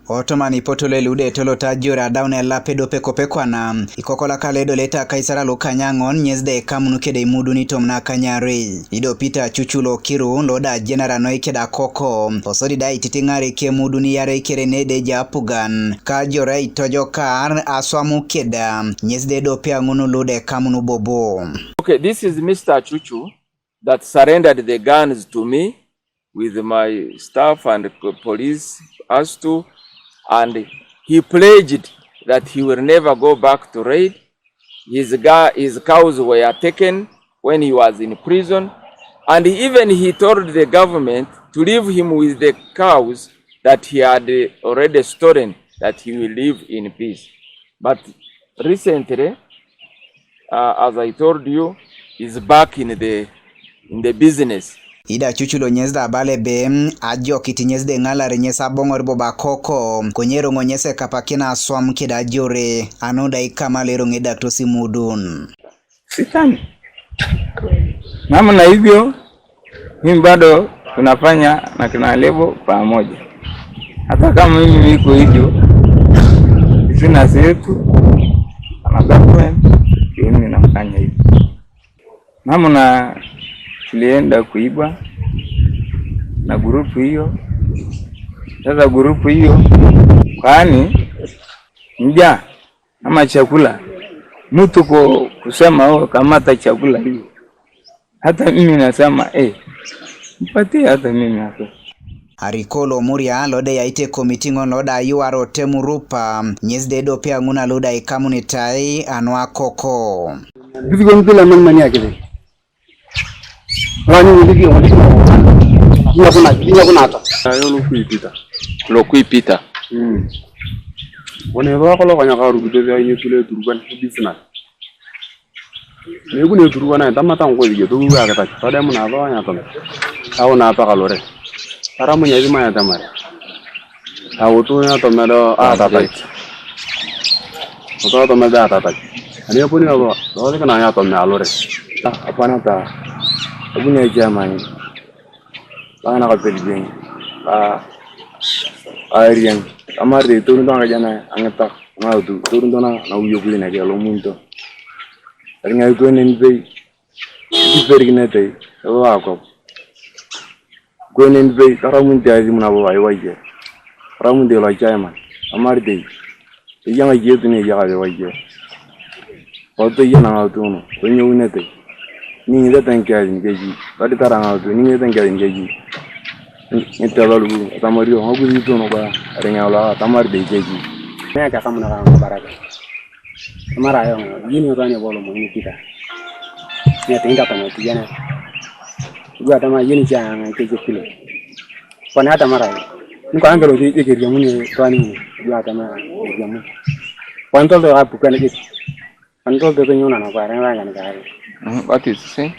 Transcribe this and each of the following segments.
Otomani potole lude tolo tajura daune la pedo peko pekwana ikokola kaledo leta kaisara lokanyangon nyezde kamunu kede mudu ni tomna kanyare ido pita chuchulo kiru loda general noikeda koko osodi dai titingare ke mudu ni yare kere nede japugan kajora itojokar aswamu keda nyezde do pia ngunu lude kamunu bobo. Okay, this is Mr. Chuchu that surrendered the guns to me with my staff and police as to, and he pledged that he will never go back to raid. His cows were taken when he was in prison, and even he told the government to leave him with the cows that he had already stolen, that he will live in peace. But recently, as I told you, he's back in the business. Ida chuchulo nyezda bale be ajo kiti nyezde ngala renyesa bongor boba koko konyero ngonyese kapakina aswam kida jore anoda ikama lero ngeda tosi mudun. Sitani. Namna hivyo mimi bado tunafanya na kina level pamoja. Hata kama mimi niko hivyo sina setu na government mimi nafanya hivyo. Namna tulienda kuiba na grupu hiyo. Sasa grupu hiyo kwani njaa ama chakula mtu kusema kamata chakula hiyo, hata mimi nasema mpatie hata mimi hapo. Arikolo muria lode yaite komitingon loda yuaro temurupa nyezde do pia nguna loda ikamunitai anwa koko. Bibi mpila mani yake. Wani ndiki kuna hata. Ayo lo kuipita. Wone wako lo kanya karu bidebe ayi tule turuban business. Nego ne turubana tamata ngo dige to wa kata. Tada mun aba nya to. Awo na pa kalore. Para mun yaji ma ya tamare. Awo to nya to medo tata. To medo tata. Ani puni aba. Do kana nya to me alore. Apana ta. Abunya jamani. Bana ka pelgen. Arian. Amar de turun dona jana angata. Ngaudu turun dona na uyo kulina ke lo munto. Ringa ko nen be. Difergina tay. Wa ko. Ko nen be karamun tiazi muna bo ay waje. Karamun de la jama. Amar de. Yanga yetu ne yaga waje. Oto yana ngaudu no. Ko nyune tay. Ni da tanka ngeji. Badi taranga ngaudu ni da tanka ngeji. Nitalalu tamario hagu itu no ba ringa la tamar de ngeji. Me ka kamuna ka baraka. Mara yo yini ngani bolo mo ni kita. Ni tinga tama tijana. Gua tama yini cha ngai ke kile. Pana hata mara. Niko angelo je ke riamuni twani gua tama riamu. Panto do apu kana ke. Panto do nyona na ba ringa ngani ka. What is saying?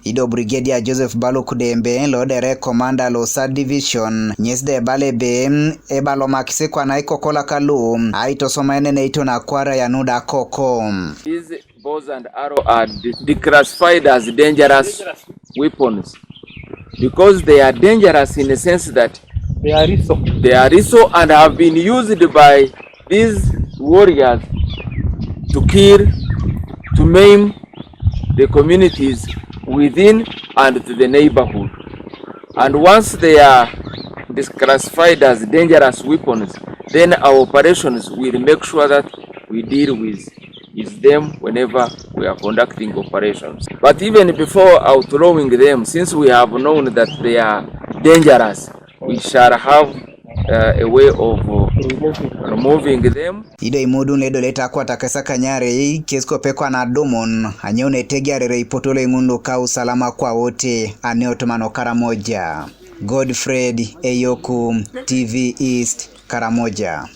Ido Brigadier Joseph Balo Kudembe lodere commander lo Sad Division nyesde bale be ebalo makise kwa na ikokola kalu aito somaene ne ito na kwara ya nuda koko. These bows and arrow are declassified as dangerous weapons because they are dangerous in the sense that they are riso and have been used by these warriors to kill, to maim the communities within and to the neighborhood. And once they are classified as dangerous weapons, then our operations will make sure that we deal with them whenever we are conducting operations. But even before outlawing them, since we have known that they are dangerous, we shall have a way of removing them. Ido imudu nedo leta kwa takesa kanyare kesko pekwa na domon anyone tegiarere ipotole ngundu ka usalama kwa wote aneotomano Karamoja. Godfred Eyoku, TV East, Karamoja.